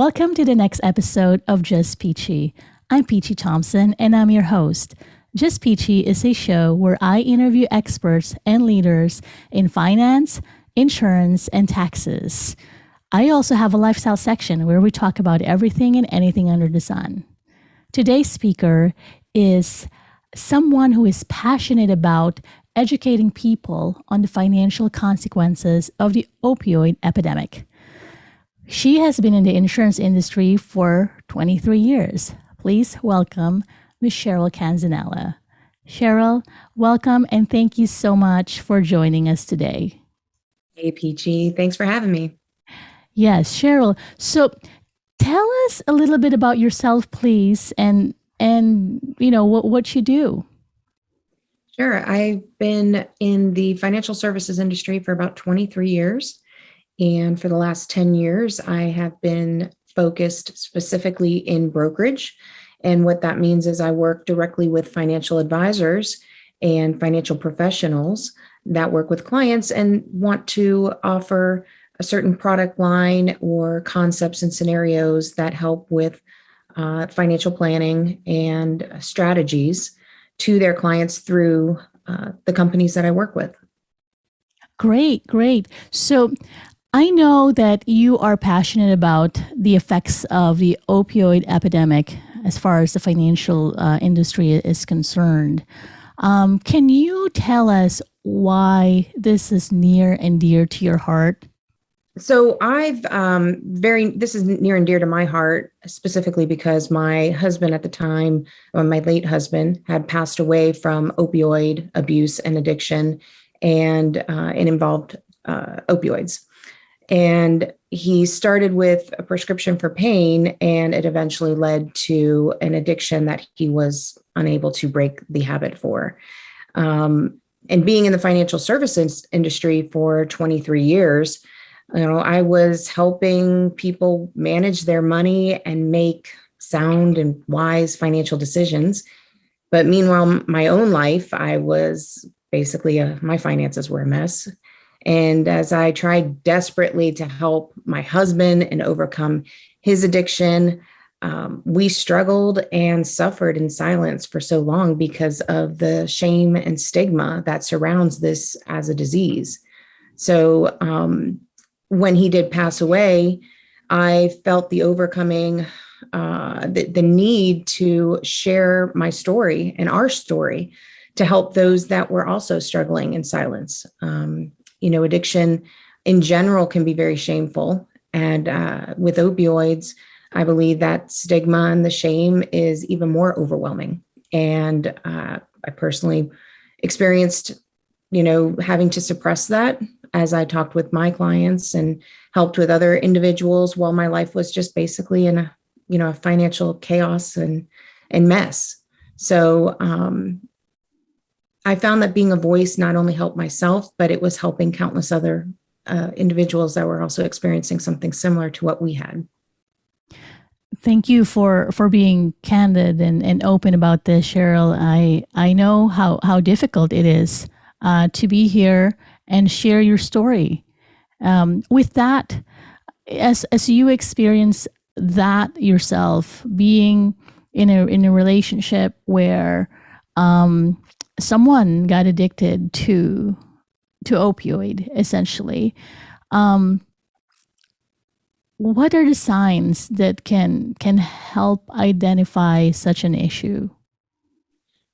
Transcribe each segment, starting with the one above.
Welcome to the next episode of Just Peachie. I'm Peachie Thompson and I'm your host. Just Peachie is a show where I interview experts and leaders in finance, insurance, and taxes. I also have a lifestyle section where we talk about everything and anything under the sun. Today's speaker is someone who is passionate about educating people on the financial consequences of the opioid epidemic. She has been in the insurance industry for 23 years. Please welcome Ms. Cheryl Canzanella. Cheryl, welcome and thank you so much for joining us today. Hey, Peachy. Thanks for having me. Yes, Cheryl. So tell us a little bit about yourself, please, and what you do. Sure. I've been in the financial services industry for about 23 years. And for the last 10 years, I have been focused specifically in brokerage. And what that means is I work directly with financial advisors and financial professionals that work with clients and want to offer a certain product line or concepts and scenarios that help with financial planning and strategies to their clients through the companies that I work with. Great. So I know that you are passionate about the effects of the opioid epidemic as far as the financial industry is concerned. Can you tell us why this is near and dear to your heart? So this is near and dear to my heart, specifically because my husband at the time, my late husband, had passed away from opioid abuse and addiction, and it involved opioids. And he started with a prescription for pain, and it eventually led to an addiction that he was unable to break the habit for. And being in the financial services industry for 23 years, I was helping people manage their money and make sound and wise financial decisions. But meanwhile, my own life, I was basically my finances were a mess. And as I tried desperately to help my husband and overcome his addiction, we struggled and suffered in silence for so long because of the shame and stigma that surrounds this as a disease. So when he did pass away, I felt the overcoming, the need to share my story and our story to help those that were also struggling in silence. Addiction in general can be very shameful. And with opioids, I believe that stigma and the shame is even more overwhelming. And I personally experienced, having to suppress that as I talked with my clients and helped with other individuals while my life was just basically in a financial chaos and mess. So I found that being a voice not only helped myself, but it was helping countless other individuals that were also experiencing something similar to what we had. Thank you for being candid and open about this, Cheryl. I know how difficult it is to be here and share your story. With that, as you experience that yourself, being in a relationship where someone got addicted to opioid, essentially. What are the signs that can help identify such an issue?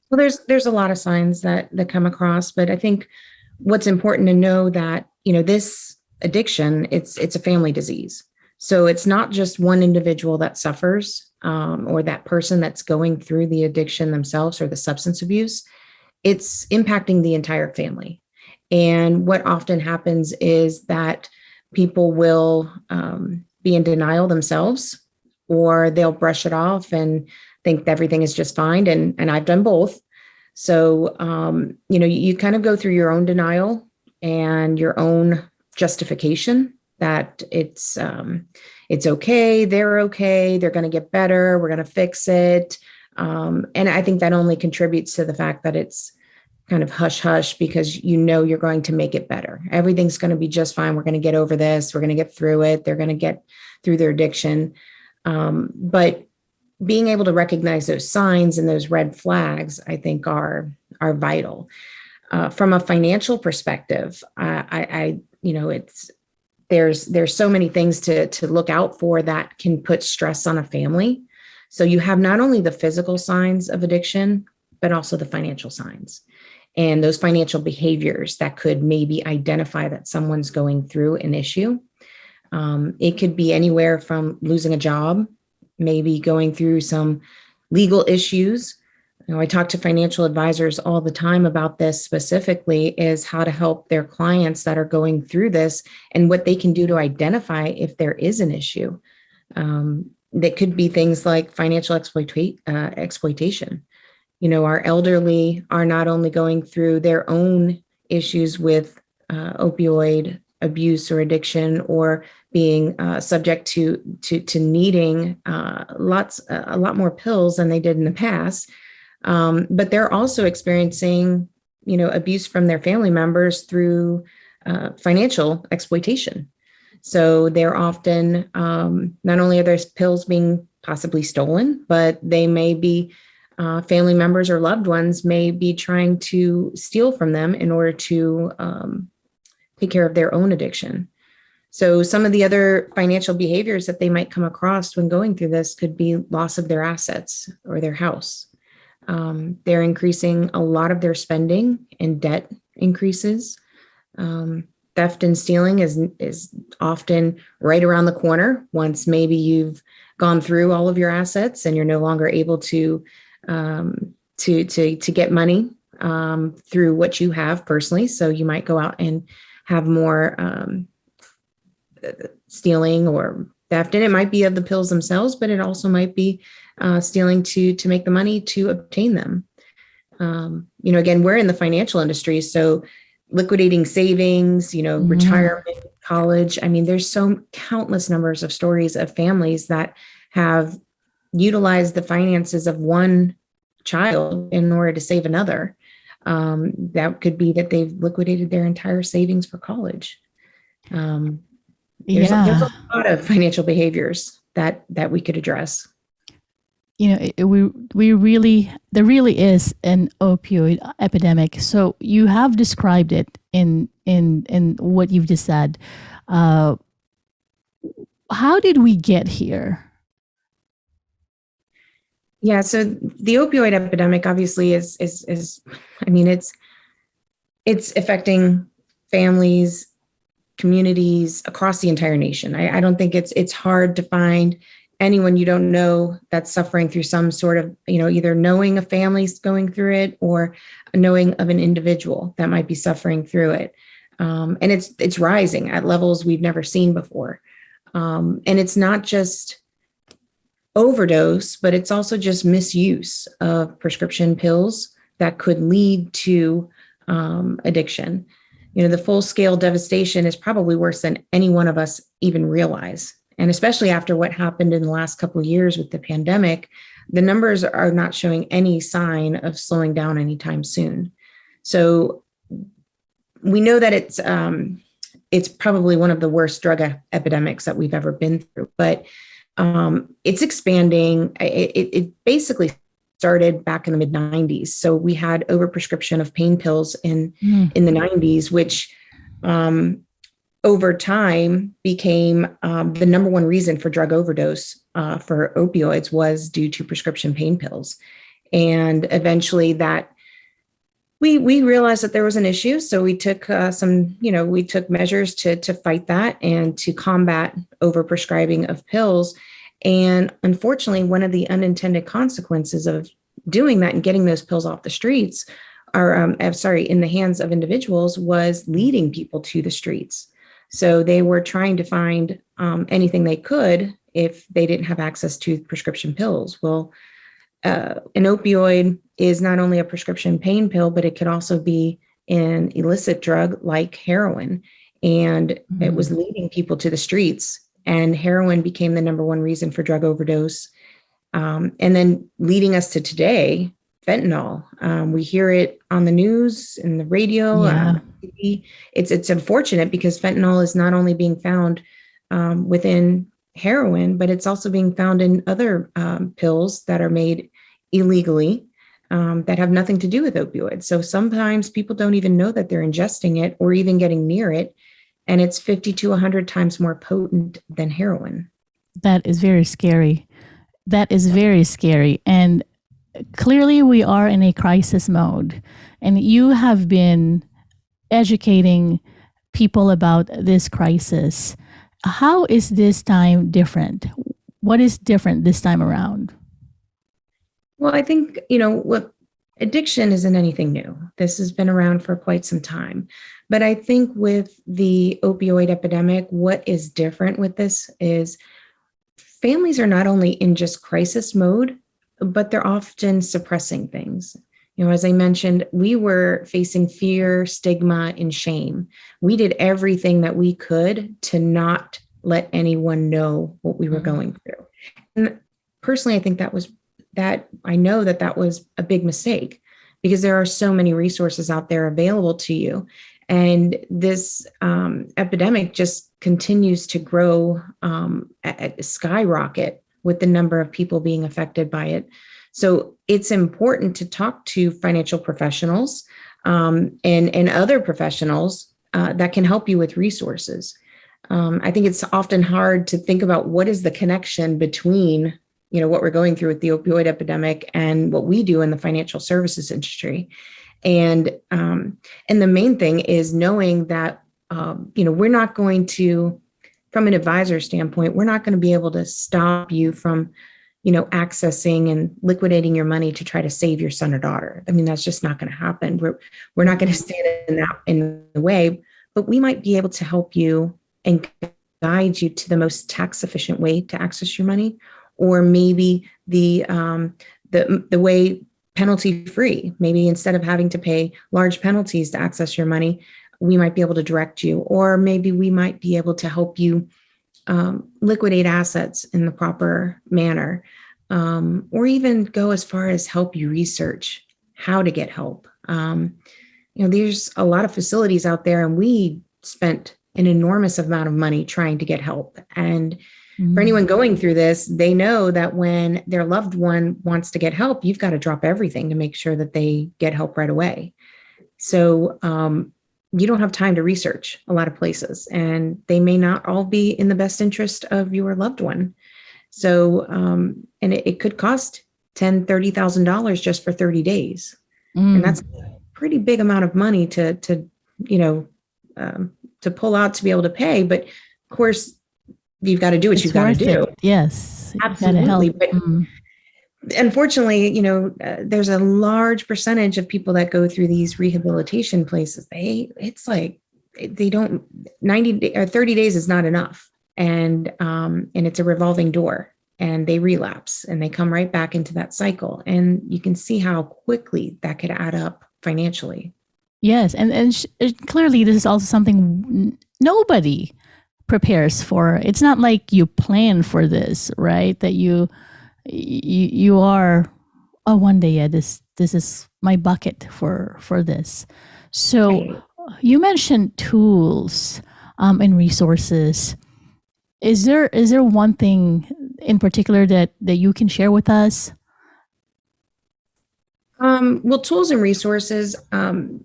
Well, there's a lot of signs that come across, but I think what's important to know that, this addiction, it's a family disease. So it's not just one individual that suffers or that person that's going through the addiction themselves or the substance abuse. It's impacting the entire family. And what often happens is that people will be in denial themselves, or they'll brush it off and think that everything is just fine. And I've done both. So, you kind of go through your own denial and your own justification that it's okay, they're going to get better, we're going to fix it. And I think that only contributes to the fact that it's kind of hush hush because you're going to make it better. Everything's going to be just fine. We're going to get over this. We're going to get through it. They're going to get through their addiction. But being able to recognize those signs and those red flags, I think are vital. From a financial perspective, there's so many things to look out for that can put stress on a family. So you have not only the physical signs of addiction, but also the financial signs and those financial behaviors that could maybe identify that someone's going through an issue. It could be anywhere from losing a job, maybe going through some legal issues. I talk to financial advisors all the time about this specifically, is how to help their clients that are going through this and what they can do to identify if there is an issue. That could be things like financial exploitation. Our elderly are not only going through their own issues with opioid abuse or addiction, or being subject to needing a lot more pills than they did in the past. But they're also experiencing, abuse from their family members through financial exploitation. So they're often, not only are their pills being possibly stolen, but they may be, family members or loved ones may be trying to steal from them in order to take care of their own addiction. So some of the other financial behaviors that they might come across when going through this could be loss of their assets or their house. They're increasing a lot of their spending, and debt increases. Theft and stealing is often right around the corner once maybe you've gone through all of your assets and you're no longer able to get money through what you have personally. So you might go out and have more stealing or theft, and it might be of the pills themselves, but it also might be stealing to make the money to obtain them. Again, we're in the financial industry, so liquidating savings, retirement, college. I mean, there's so countless numbers of stories of families that have utilized the finances of one child in order to save another. That could be that they've liquidated their entire savings for college. There's a lot of financial behaviors that we could address. There really is an opioid epidemic. So you have described it in what you've just said. How did we get here? Yeah, so the opioid epidemic obviously is it's affecting families, communities across the entire nation. I don't think it's hard to find anyone you don't know that's suffering through some sort of, either knowing a family's going through it or knowing of an individual that might be suffering through it. And it's rising at levels we've never seen before. And it's not just overdose, but it's also just misuse of prescription pills that could lead to addiction. The full-scale devastation is probably worse than any one of us even realize. And especially after what happened in the last couple of years with the pandemic, the numbers are not showing any sign of slowing down anytime soon. So we know that it's probably one of the worst drug epidemics that we've ever been through, but it's expanding. It basically started back in the mid-90s. So we had overprescription of pain pills in the 90s, which over time became the number one reason for drug overdose for opioids was due to prescription pain pills. And eventually that we realized that there was an issue. So we took we took measures to fight that and to combat overprescribing of pills. And unfortunately, one of the unintended consequences of doing that and getting those pills off the streets in the hands of individuals was leading people to the streets. So they were trying to find anything they could if they didn't have access to prescription pills. Well, an opioid is not only a prescription pain pill, but it could also be an illicit drug like heroin. And it was leading people to the streets. And heroin became the number one reason for drug overdose. And then leading us to today, fentanyl. We hear it on the news and the radio. Yeah. It's unfortunate because fentanyl is not only being found within heroin, but it's also being found in other pills that are made illegally that have nothing to do with opioids. So sometimes people don't even know that they're ingesting it or even getting near it. And it's 50 to 100 times more potent than heroin. That is very scary. That is very scary. And clearly, we are in a crisis mode. And you have been educating people about this crisis. How is this time different? What is different this time around? Well, I think, what addiction isn't anything new. This has been around for quite some time. But I think with the opioid epidemic, what is different with this is families are not only in just crisis mode, but they're often suppressing things. As I mentioned, we were facing fear, stigma, and shame. We did everything that we could to not let anyone know what we were going through. And personally, I think I know that was a big mistake, because there are so many resources out there available to you. And this epidemic just continues to grow at a skyrocket with the number of people being affected by it. So it's important to talk to financial professionals and other professionals that can help you with resources. I think it's often hard to think about what is the connection between what we're going through with the opioid epidemic and what we do in the financial services industry. And the main thing is knowing that, we're not going to, from an advisor standpoint, we're not going to be able to stop you from, accessing and liquidating your money to try to save your son or daughter. I mean, that's just not going to happen. We're not going to stand in the way, but we might be able to help you and guide you to the most tax efficient way to access your money, or maybe the way penalty free. Maybe instead of having to pay large penalties to access your money, we might be able to direct you, or maybe we might be able to help you liquidate assets in the proper manner, or even go as far as help you research how to get help. There's a lot of facilities out there, and we spent an enormous amount of money trying to get help. And for anyone going through this, they know that when their loved one wants to get help, you've got to drop everything to make sure that they get help right away. So you don't have time to research a lot of places, and they may not all be in the best interest of your loved one. So, and it could cost $10,000, $30,000 just for 30 days. And that's a pretty big amount of money to pull out to be able to pay. But of course, you've got to do what you've got to do. Yes. Absolutely. But unfortunately, there's a large percentage of people that go through these rehabilitation places. They don't 90 or 30 days is not enough. And it's a revolving door, and they relapse and they come right back into that cycle. And you can see how quickly that could add up financially. Yes. And clearly this is also something nobody prepares for. It's not like you plan for this, right? That you are, one day, this is my bucket for this. So right. You mentioned tools and resources. Is there one thing in particular that you can share with us? Well, tools and resources,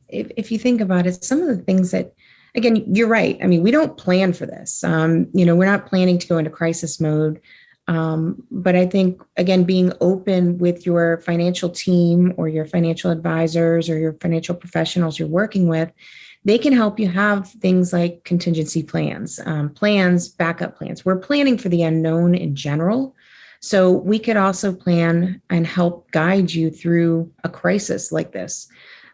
if you think about it, some of the things that, again, you're right. I mean, we don't plan for this. We're not planning to go into crisis mode. But I think, again, being open with your financial team or your financial advisors or your financial professionals you're working with, they can help you have things like contingency plans, backup plans. We're planning for the unknown in general. So we could also plan and help guide you through a crisis like this.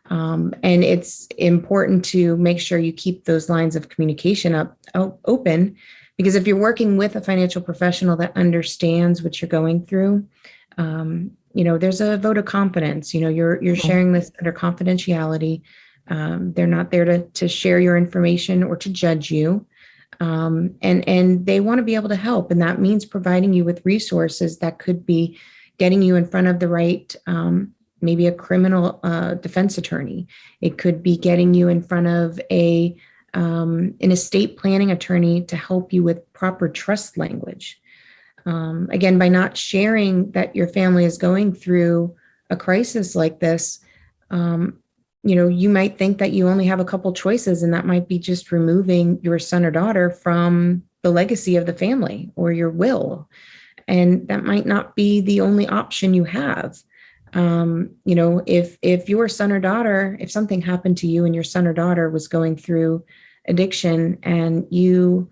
And it's important to make sure you keep those lines of communication open, because if you're working with a financial professional that understands what you're going through, there's a vote of confidence. You're sharing this under confidentiality. They're not there to share your information or to judge you. And they want to be able to help. And that means providing you with resources that could be getting you in front of the right, maybe a criminal defense attorney. It could be getting you in front of an estate planning attorney to help you with proper trust language. Again, by not sharing that your family is going through a crisis like this, you might think that you only have a couple choices, and that might be just removing your son or daughter from the legacy of the family or your will. And that might not be the only option you have. If your son or daughter, if something happened to you and your son or daughter was going through addiction and you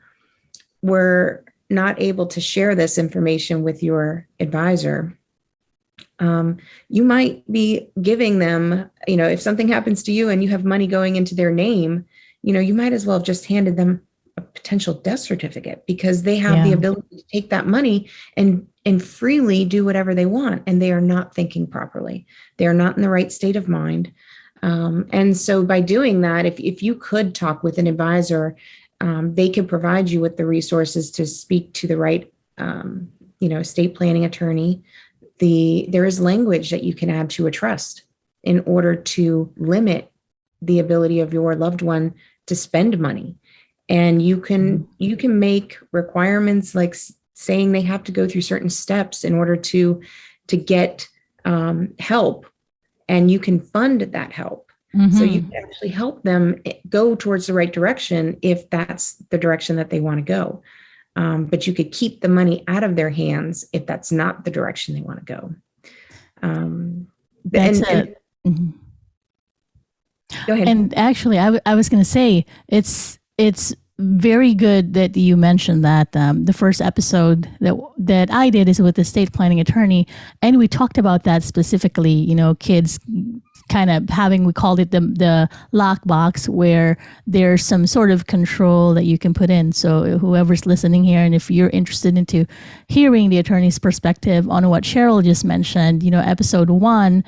were not able to share this information with your advisor, you might be giving them, if something happens to you and you have money going into their name, you might as well have just handed them a potential death certificate, because they have the ability to take that money and freely do whatever they want. And they are not thinking properly. They are not in the right state of mind. And so by doing that, if you could talk with an advisor, they can provide you with the resources to speak to the right, estate planning attorney. There is language that you can add to a trust in order to limit the ability of your loved one to spend money. And you can make requirements like saying they have to go through certain steps in order to get help, and you can fund that help. So you can actually help them go towards the right direction if that's the direction that they want to go. But you could keep the money out of their hands if that's not the direction they want to go. Go ahead. And actually, I was going to say, it's very good that you mentioned that. The first episode that I did is with the estate planning attorney, and we talked about that specifically. Kids kind of we called it the lockbox, where there's some sort of control that you can put in. So whoever's listening here, and if you're interested into hearing the attorney's perspective on what Cheryl just mentioned, episode 1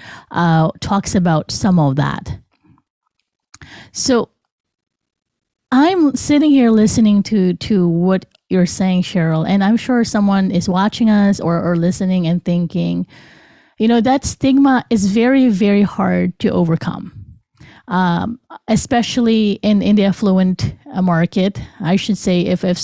talks about some of that. So I'm sitting here listening to what you're saying, Cheryl, and I'm sure someone is watching us or listening and thinking, that stigma is very, very hard to overcome, especially in the affluent market. I should say, if a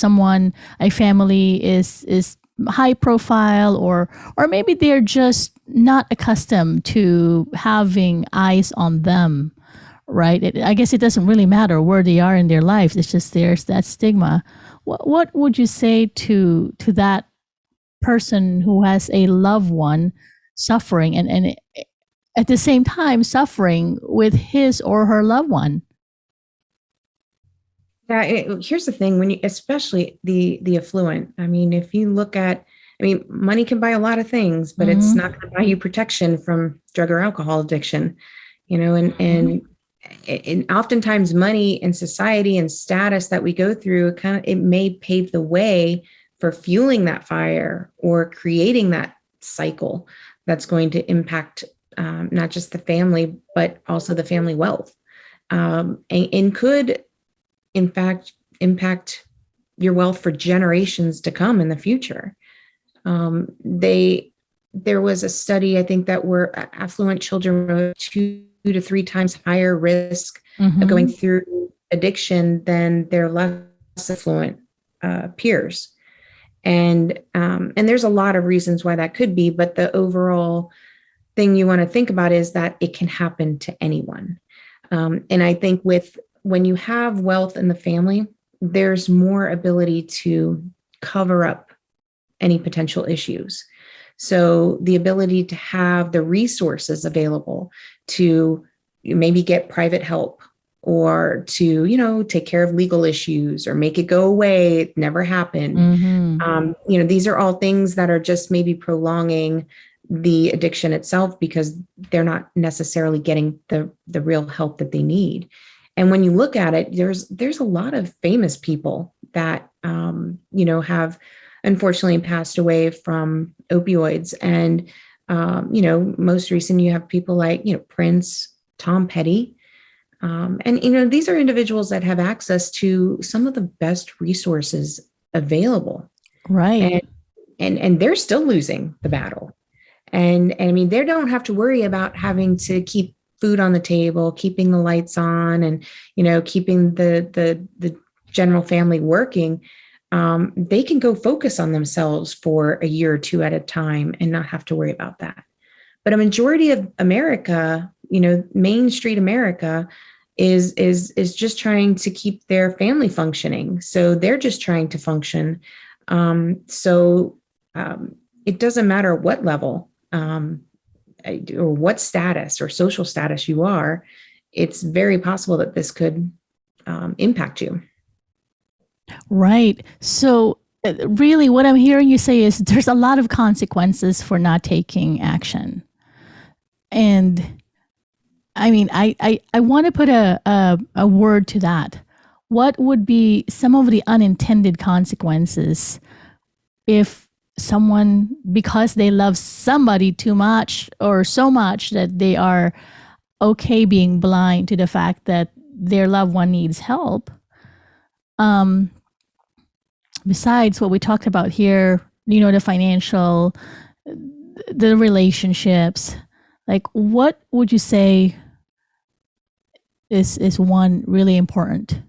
family is high profile, or maybe they're just not accustomed to having eyes on them. Right. I guess it doesn't really matter where they are in their lives. It's just there's that stigma. What would you say to that person who has a loved one suffering and at the same time suffering with his or her loved one? Yeah, here's the thing, especially the affluent. If you look at, money can buy a lot of things, but it's not going to buy you protection from drug or alcohol addiction, and oftentimes money and society and status that we go through, it may pave the way for fueling that fire or creating that cycle that's going to impact not just the family, but also the family wealth, and could, in fact, impact your wealth for generations to come in the future. There was a study, I think, that were affluent children were 2 to 3 times higher risk of going through addiction than their less affluent peers. And there's a lot of reasons why that could be, but the overall thing you want to think about is that it can happen to anyone. And I think when you have wealth in the family, there's more ability to cover up any potential issues. So the ability to have the resources available to maybe get private help, or to, take care of legal issues or make it go away, it never happened. These are all things that are just maybe prolonging the addiction itself, because they're not necessarily getting the real help that they need. And when you look at it, there's a lot of famous people that, have unfortunately passed away from opioids. And, most recent, you have people like, Prince, Tom Petty. And, these are individuals that have access to some of the best resources available. Right. And they're still losing the battle. And they don't have to worry about having to keep food on the table, keeping the lights on, and, keeping the general family working. they can go focus on themselves for a year or two at a time and not have to worry about that. But a majority of America, Main Street America, is just trying to keep their family functioning. So they're just trying to function. It doesn't matter what level or what status or social status you are, it's very possible that this could impact you. Right. So really what I'm hearing you say is there's a lot of consequences for not taking action. And I mean, I want to put a word to that. What would be some of the unintended consequences if someone, because they love somebody too much or so much that they are okay being blind to the fact that their loved one needs help? Besides what we talked about here, the financial, the relationships, like what would you say is one really important?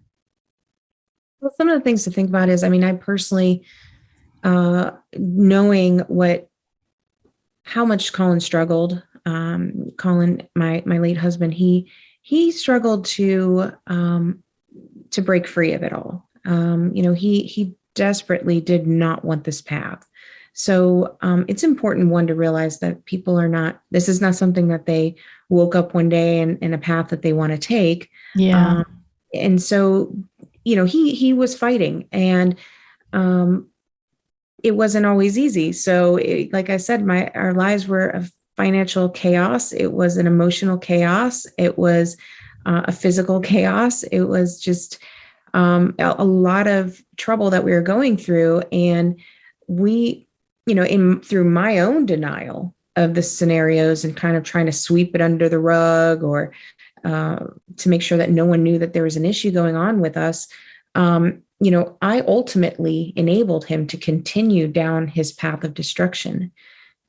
Well, some of the things to think about is, I personally, knowing how much Colin struggled, Colin, my late husband, he struggled to break free of it all. He desperately did not want this path. So it's important, one, to realize that this is not something that they woke up one day and a path that they want to take. Yeah. And so, he was fighting, and it wasn't always easy. So like I said, our lives were a financial chaos. It was an emotional chaos. It was a physical chaos. It was just a lot of trouble that we were going through. And we, through my own denial of the scenarios and kind of trying to sweep it under the rug or to make sure that no one knew that there was an issue going on with us, I ultimately enabled him to continue down his path of destruction.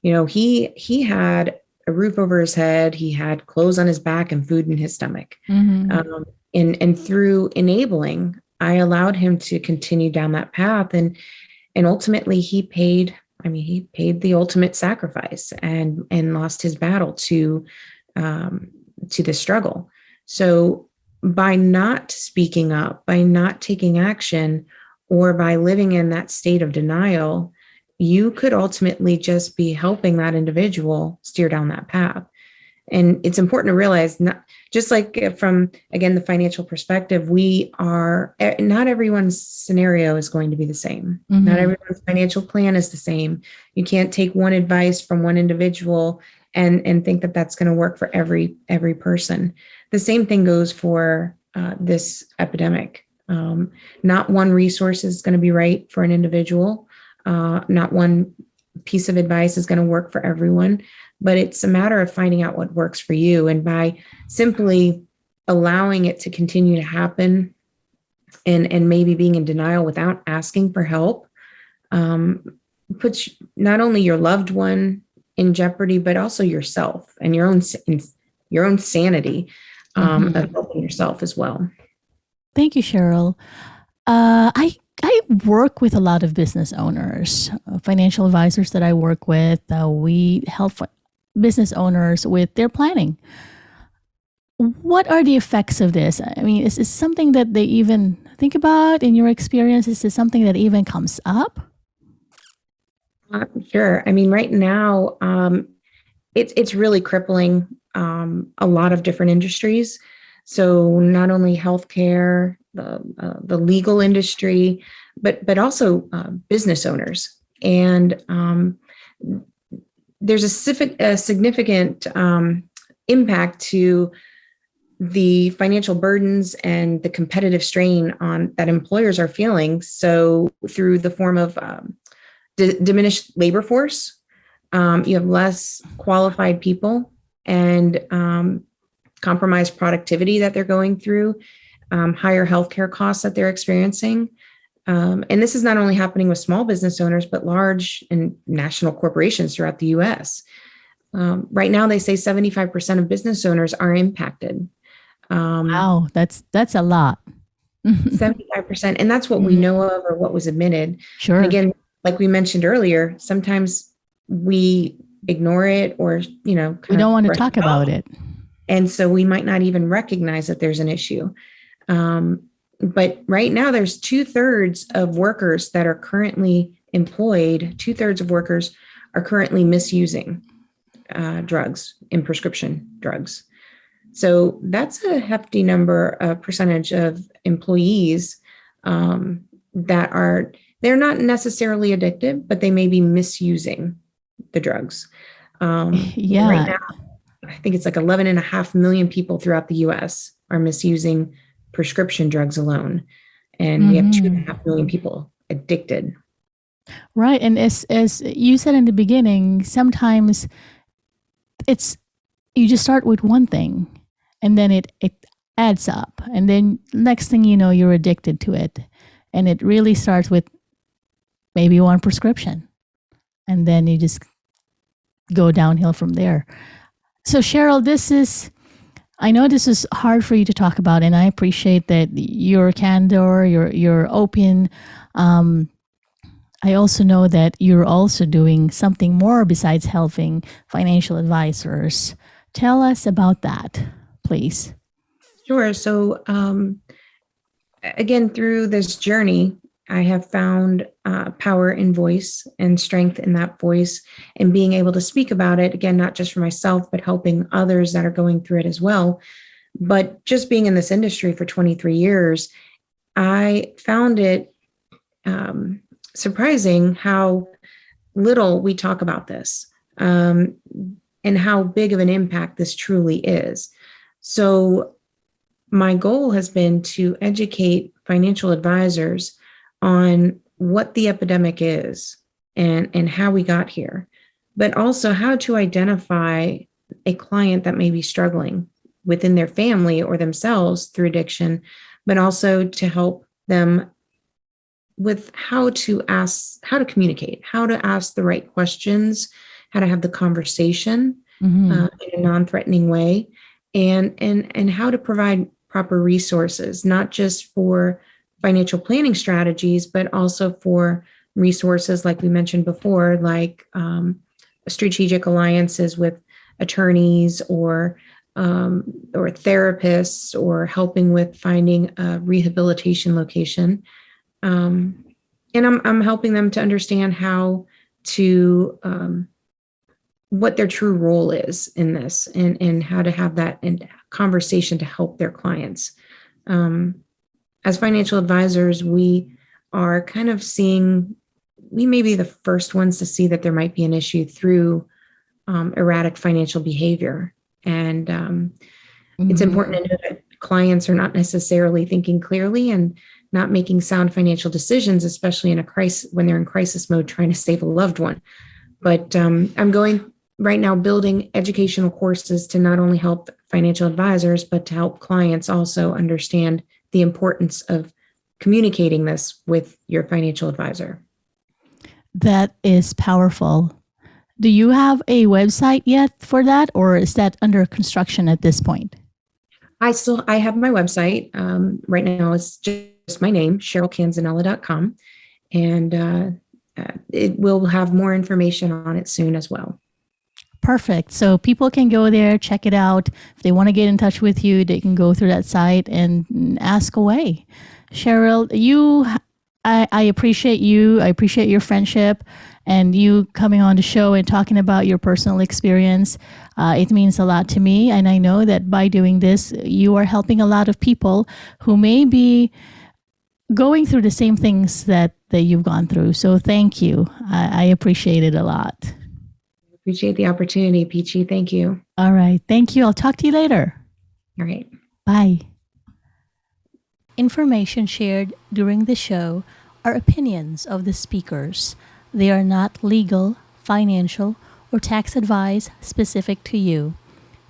He had a roof over his head, he had clothes on his back and food in his stomach. Mm-hmm. And through enabling, I allowed him to continue down that path. And ultimately he paid the ultimate sacrifice and lost his battle to the struggle. So by not speaking up, by not taking action, or by living in that state of denial, you could ultimately just be helping that individual steer down that path. And it's important to realize, not just like from, again, the financial perspective, not everyone's scenario is going to be the same. Mm-hmm. Not everyone's financial plan is the same. You can't take one advice from one individual and think that that's going to work for every person. The same thing goes for this epidemic. Not one resource is going to be right for an individual. Not one piece of advice is going to work for everyone, but it's a matter of finding out what works for you. And by simply allowing it to continue to happen and maybe being in denial without asking for help, puts not only your loved one in jeopardy, but also yourself and your own sanity of helping yourself as well. Thank you, Cheryl. I work with a lot of business owners, financial advisors that I work with. We help business owners with their planning. What are the effects of this? Is this something that they even think about in your experience? Is this something that even comes up? Sure. Right now, it's really crippling a lot of different industries. So not only healthcare, the legal industry, but also business owners. And there's a significant impact to the financial burdens and the competitive strain that employers are feeling. So through the form of diminished labor force, you have less qualified people and compromised productivity that they're going through, higher healthcare costs that they're experiencing. And this is not only happening with small business owners, but large and national corporations throughout the U.S. Right now, they say 75% of business owners are impacted. Wow, that's a lot. 75%. And that's what we know of or what was admitted. Sure. And again, like we mentioned earlier, sometimes we ignore it or, we don't want to talk about it. And so we might not even recognize that there's an issue. But right now there's 2/3 of workers that are currently employed. 2/3 of workers are currently misusing drugs in prescription drugs. So that's a hefty percentage of employees they're not necessarily addicted, but they may be misusing the drugs. Yeah. Right now, I think it's like 11.5 million people throughout the US are misusing prescription drugs alone. And we have 2.5 million people addicted. Right. And as you said in the beginning, sometimes you just start with one thing and then it adds up. And then next thing you know, you're addicted to it. And it really starts with maybe one prescription. And then you just go downhill from there. So Cheryl, I know this is hard for you to talk about, and I appreciate that your candor, your open. I also know that you're also doing something more besides helping financial advisors. Tell us about that, please. Sure. So again, through this journey, I have found power in voice and strength in that voice and being able to speak about it, again, not just for myself, but helping others that are going through it as well. But just being in this industry for 23 years, I found it surprising how little we talk about this and how big of an impact this truly is. So my goal has been to educate financial advisors on what the epidemic is and how we got here, but also how to identify a client that may be struggling within their family or themselves through addiction, but also to help them with how to communicate, how to ask the right questions, how to have the conversation in a non-threatening way, and how to provide proper resources, not just for financial planning strategies, but also for resources like we mentioned before, like strategic alliances with attorneys or therapists, or helping with finding a rehabilitation location. And I'm helping them to understand how to what their true role is in this, and how to have that conversation to help their clients. As financial advisors, we are kind of we may be the first ones to see that there might be an issue through erratic financial behavior. And it's important to know that clients are not necessarily thinking clearly and not making sound financial decisions, especially in a crisis, when they're in crisis mode trying to save a loved one. But I'm going right now building educational courses to not only help financial advisors, but to help clients also understand the importance of communicating this with your financial advisor. That is powerful. Do you have a website yet for that, or is that under construction at this point? I have my website. Right now it's just my name, CherylCanzanella.com, and it will have more information on it soon as well. Perfect. So people can go there, check it out. If they want to get in touch with you, they can go through that site and ask away. Cheryl, I appreciate you. I appreciate your friendship and you coming on the show and talking about your personal experience. It means a lot to me. And I know that by doing this, you are helping a lot of people who may be going through the same things that you've gone through. So thank you. I appreciate it a lot. Appreciate the opportunity, Peachie. Thank you. All right. Thank you. I'll talk to you later. All right. Bye. Information shared during the show are opinions of the speakers. They are not legal, financial, or tax advice specific to you.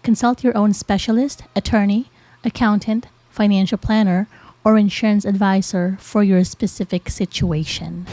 Consult your own specialist, attorney, accountant, financial planner, or insurance advisor for your specific situation.